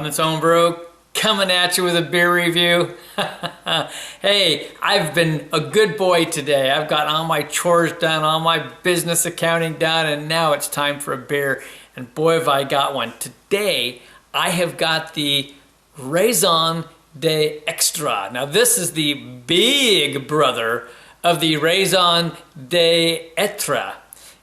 It's Own Brew, coming at you with a beer review. Hey, I've been a good boy today. I've got all my chores done, all my business accounting done, and now it's time for a beer. And boy, have I got one. Today, I have got the Raison D'Extra. Now, this is the big brother of the Raison D'Extra.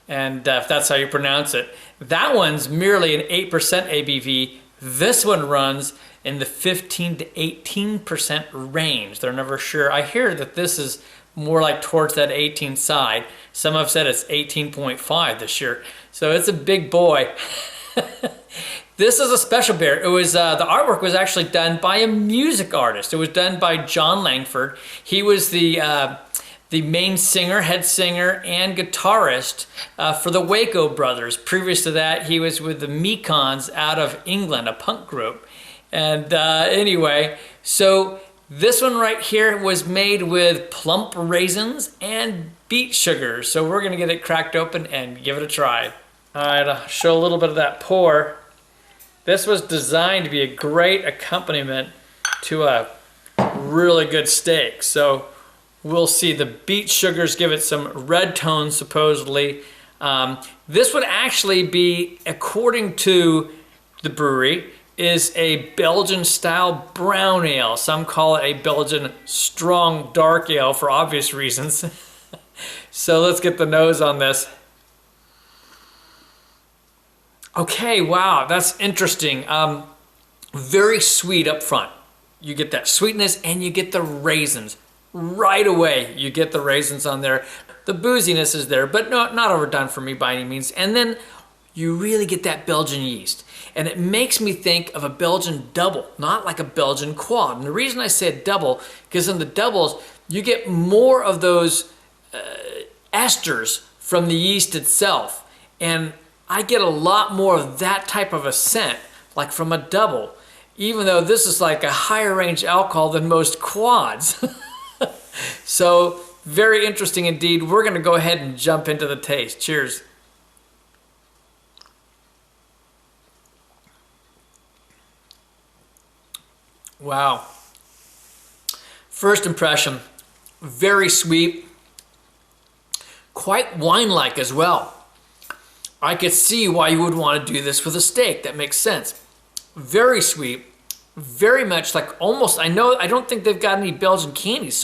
And if that's how you pronounce it. That one's merely an 8% ABV. This one runs in the 15 to 18% range. They're never sure. I hear that this is more like towards that 18 side. Some have said it's 18.5 this year. So it's a big boy. This is a special beer. It was the artwork was actually done by a music artist. It was done by John Langford. He was the main singer, head singer, and guitarist for the Waco Brothers. Previous to that, he was with the Mekons out of England, a punk group. And anyway, so this one right here was made with plump raisins and beet sugar. So we're gonna get it cracked open and give it a try. All right, I'll show a little bit of that pour. This was designed to be a great accompaniment to a really good steak. So we'll see. The beet sugars give it some red tones, supposedly. This would actually be, according to the brewery, is a Belgian style brown ale. Some call it a Belgian strong dark ale for obvious reasons. So let's get the nose on this. Okay, wow, that's interesting. Very sweet up front. You get that sweetness and you get the raisins. Right away, you get the raisins on there. The booziness is there, but not overdone for me by any means. And then you really get that Belgian yeast. And it makes me think of a Belgian double, not like a Belgian quad. And the reason I said double, because in the doubles, you get more of those esters from the yeast itself. And I get a lot more of that type of a scent, like from a double, even though this is like a higher range alcohol than most quads. So very interesting indeed. We're going to go ahead and jump into the taste. Cheers. Wow. First impression, very sweet, quite wine-like as well. I could see why you would want to do this with a steak. That makes sense. Very sweet, very much like almost, I don't think they've got any Belgian candies,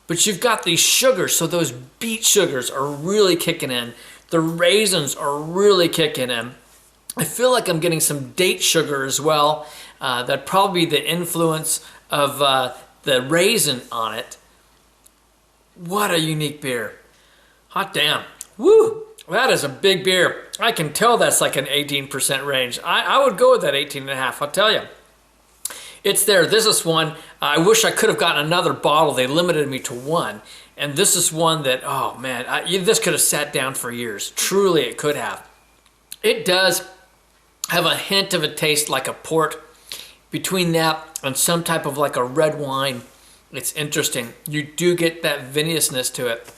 but you've got these sugars, so those beet sugars are really kicking in. The raisins are really kicking in. I feel like I'm getting some date sugar as well. That'd probably be the influence of the raisin on it. What a unique beer. Hot damn. Woo! That is a big beer. I can tell that's like an 18% range. I would go with that 18.5, I'll tell you. It's there. This is one. I wish I could have gotten another bottle. They limited me to one. And this is one that, oh man, this could have sat down for years. Truly, it could have. It does have a hint of a taste like a port. Between that and some type of like a red wine, it's interesting. You do get that viniousness to it.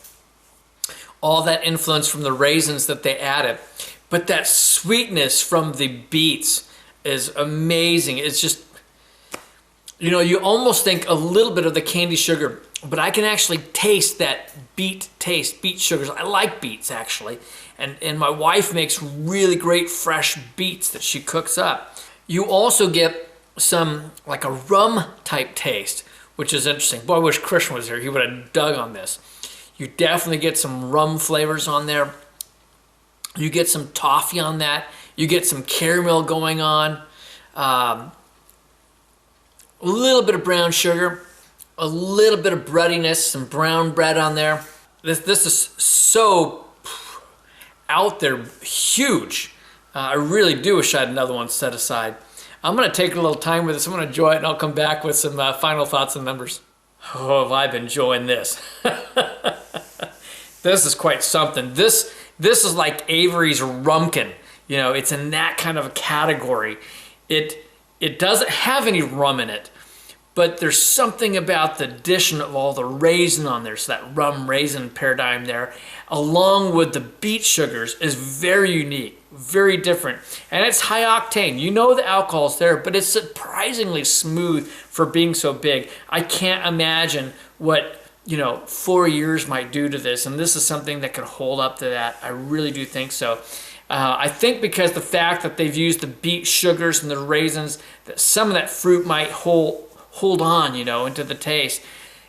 All that influence from the raisins that they added. But that sweetness from the beets is amazing. It's just, you know, you almost think a little bit of the candy sugar, but I can actually taste that beet taste, beet sugars. I like beets actually. And my wife makes really great fresh beets that she cooks up. You also get some like a rum type taste, which is interesting. Boy, I wish Christian was here. He would have dug on this. You definitely get some rum flavors on there. You get some toffee on that. You get some caramel going on. A little bit of brown sugar. A little bit of breadiness, some brown bread on there. This is so out there, huge. I really do wish I had another one set aside. I'm going to take a little time with this. I'm going to enjoy it, and I'll come back with some final thoughts and numbers. Oh, have I been enjoying this. This is quite something. This is like Avery's Rumkin. You know, it's in that kind of a category. It doesn't have any rum in it, but there's something about the addition of all the raisin on there, so that rum raisin paradigm there, along with the beet sugars, is very unique, very different. And it's high octane. You know the alcohol's there, but it's surprisingly smooth for being so big. I can't imagine what 4 years might do to this, and this is something that could hold up to that. I really do think so. I think because the fact that they've used the beet sugars and the raisins, that some of that fruit might hold on, into the taste.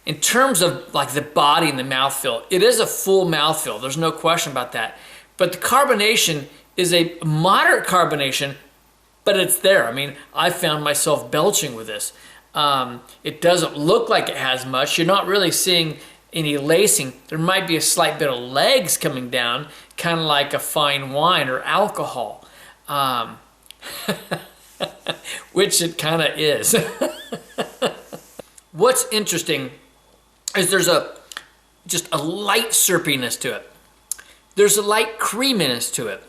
In terms of like the body and the mouthfeel, it is a full mouthfeel. There's no question about that. But the carbonation is a moderate carbonation, but it's there. I mean, I found myself belching with this. It doesn't look like it has much. You're not really seeing any lacing. There might be a slight bit of legs coming down, kind of like a fine wine or alcohol, which it kind of is. What's interesting is there's just a light syrupiness to it. There's a light creaminess to it.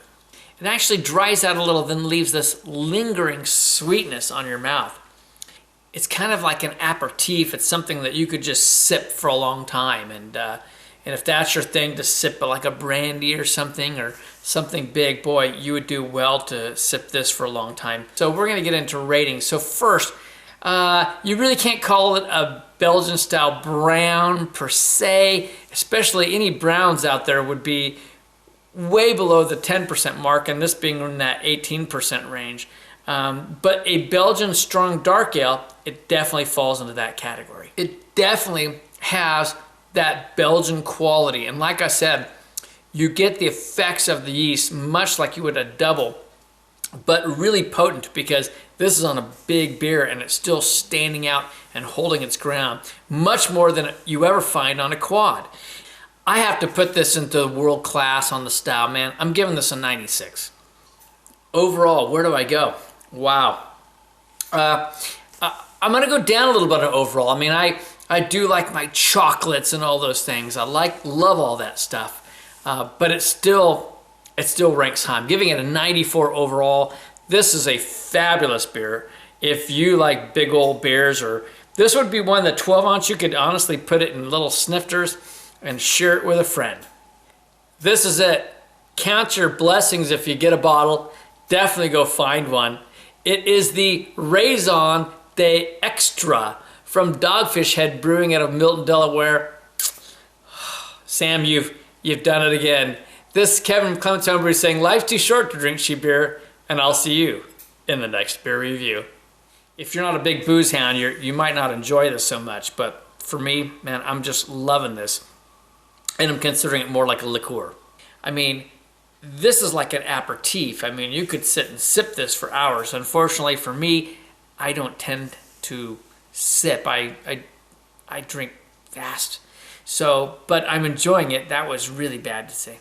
It actually dries out a little, then leaves this lingering sweetness on your mouth. It's kind of like an aperitif. It's something that you could just sip for a long time. And if that's your thing, to sip like a brandy or something big, boy, you would do well to sip this for a long time. So we're going to get into ratings. So first, you really can't call it a Belgian style brown per se, especially any browns out there would be way below the 10% mark, and this being in that 18% range. But a Belgian strong dark ale, it definitely falls into that category. It definitely has that Belgian quality. And like I said, you get the effects of the yeast much like you would a double, but really potent, because this is on a big beer and it's still standing out and holding its ground much more than you ever find on a quad. I have to put this into world class on the style, man. I'm giving this a 96. Overall, where do I go? Wow. I'm going to go down a little bit of overall. I mean, I do like my chocolates and all those things. Love all that stuff. But it still ranks high. I'm giving it a 94 overall. This is a fabulous beer. If you like big old beers, or this would be one, the 12 ounce, you could honestly put it in little snifters and share it with a friend. This is it. Count your blessings if you get a bottle. Definitely go find one. It is the Raison D'Extra from Dogfish Head Brewing out of Milton, Delaware. Sam, you've done it again. This is Kevin from Clements Homebrew saying life's too short to drink cheap beer, and I'll see you in the next beer review. If you're not a big booze hound, you might not enjoy this so much, but for me, man, I'm just loving this. And I'm considering it more like a liqueur. I mean, this is like an aperitif. I mean, you could sit and sip this for hours. Unfortunately for me, I don't tend to sip. I drink fast. So, but I'm enjoying it. That was really bad to say.